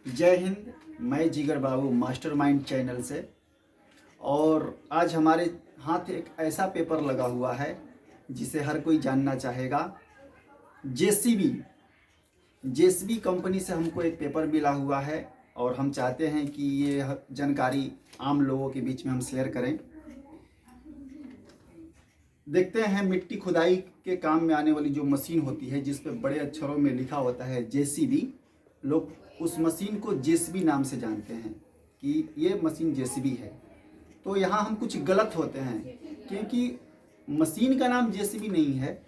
जय हिंद। मैं जिगर बाबू मास्टरमाइंड चैनल से। और आज हमारे हाथ एक ऐसा पेपर लगा हुआ है जिसे हर कोई जानना चाहेगा। जेसीबी कंपनी से हमको एक पेपर मिला हुआ है और हम चाहते हैं कि ये जानकारी आम लोगों के बीच में हम शेयर करें। देखते हैं, मिट्टी खुदाई के काम में आने वाली जो मशीन होती है जिस पे बड़े अक्षरों में लिखा होता है जेसीबी, लोग उस मशीन को जेसीबी नाम से जानते हैं कि ये मशीन जेसीबी है। तो यहाँ हम कुछ गलत होते हैं क्योंकि मशीन का नाम जेसीबी नहीं है,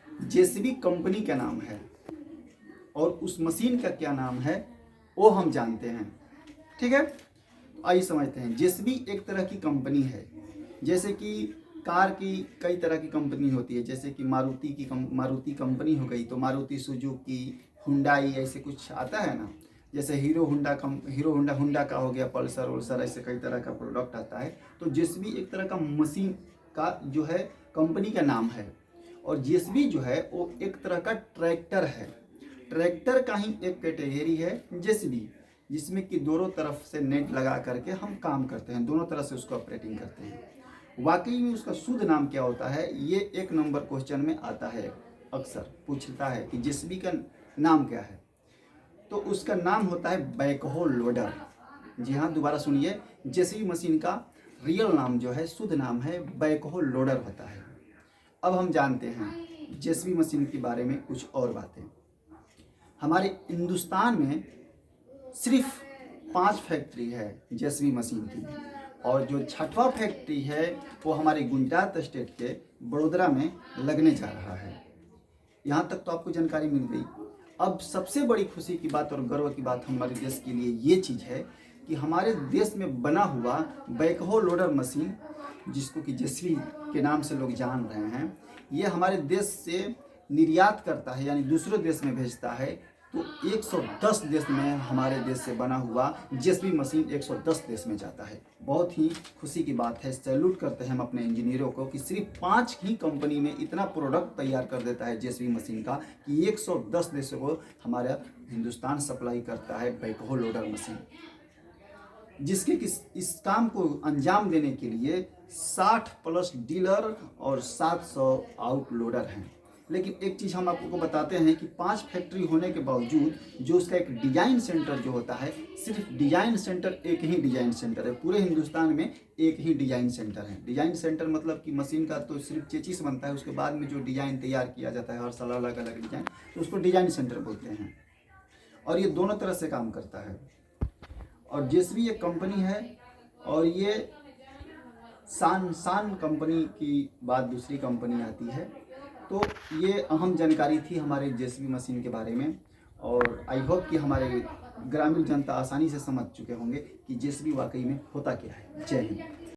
जेसीबी कंपनी का नाम है और उस मशीन का क्या नाम है वो हम जानते हैं। ठीक है, आइए समझते हैं। जेसीबी एक तरह की कंपनी है। जैसे कि कार की कई तरह की कंपनी होती है, जैसे कि मारुति कंपनी हो गई तो मारुति सुजुकी, हुंडई, ऐसे कुछ आता है ना। जैसे हीरो होंडा का हो गया, पल्सर वल्सर, ऐसे कई तरह का प्रोडक्ट आता है। तो जेसीबी एक तरह का मशीन का जो है कंपनी का नाम है। और जेसीबी जो है वो एक तरह का ट्रैक्टर है। ट्रैक्टर का ही एक कैटेगरी है जेसीबी, जिसमें कि दोनों तरफ से नेट लगा करके हम काम करते हैं, दोनों तरफ से उसको ऑपरेटिंग करते हैं। वाकई में उसका शुद्ध नाम क्या होता है, ये 1 नंबर क्वेश्चन में आता है। अक्सर पूछता है कि जेसीबी का नाम क्या है, तो उसका नाम होता है बैकहो लोडर। जी हाँ, दोबारा सुनिए, जेसीबी मशीन का रियल नाम जो है, शुद्ध नाम है, बैकहो लोडर होता है। अब हम जानते हैं जेसीबी मशीन के बारे में कुछ और बातें। हमारे हिंदुस्तान में सिर्फ 5 फैक्ट्री है जेसीबी मशीन की, और जो 6वां फैक्ट्री है वो हमारे गुजरात स्टेट के बड़ोदरा में लगने जा रहा है। यहाँ तक तो आपको जानकारी मिल गई। अब सबसे बड़ी खुशी की बात और गर्व की बात हमारे देश के लिए ये चीज़ है कि हमारे देश में बना हुआ बैकहो लोडर मशीन, जिसको कि जेसीबी के नाम से लोग जान रहे हैं, ये हमारे देश से निर्यात करता है, यानी दूसरे देश में भेजता है। तो 110 देश में हमारे देश से बना हुआ जेसीबी मशीन 110 देश में जाता है। बहुत ही खुशी की बात है। सैल्यूट करते हैं हम अपने इंजीनियरों को कि सिर्फ 5 ही कंपनी में इतना प्रोडक्ट तैयार कर देता है जेसीबी मशीन का कि 110 देशों को हमारा हिंदुस्तान सप्लाई करता है बैकहो लोडर मशीन, जिसके इस काम को अंजाम देने के लिए 60 प्लस डीलर और 700 आउटलोडर हैं। लेकिन एक चीज़ हम आपको बताते हैं कि 5 फैक्ट्री होने के बावजूद जो उसका एक डिजाइन सेंटर जो होता है, सिर्फ डिजाइन सेंटर, एक ही डिजाइन सेंटर है पूरे हिंदुस्तान में, एक ही डिजाइन सेंटर है। डिजाइन सेंटर मतलब कि मशीन का तो सिर्फ चेचिस बनता है, उसके बाद में जो डिजाइन तैयार किया जाता है हर साल अलग अलग डिजाइन, तो उसको डिजाइन सेंटर बोलते हैं। और ये दोनों तरह से काम करता है। और जेसीबी एक कंपनी है, और ये शान कंपनी की बाद दूसरी कंपनी आती है। तो ये अहम जानकारी थी हमारे जेसीबी मशीन के बारे में, और आई होप कि हमारे ग्रामीण जनता आसानी से समझ चुके होंगे कि जेसीबी वाकई में होता क्या है। जय हिंद।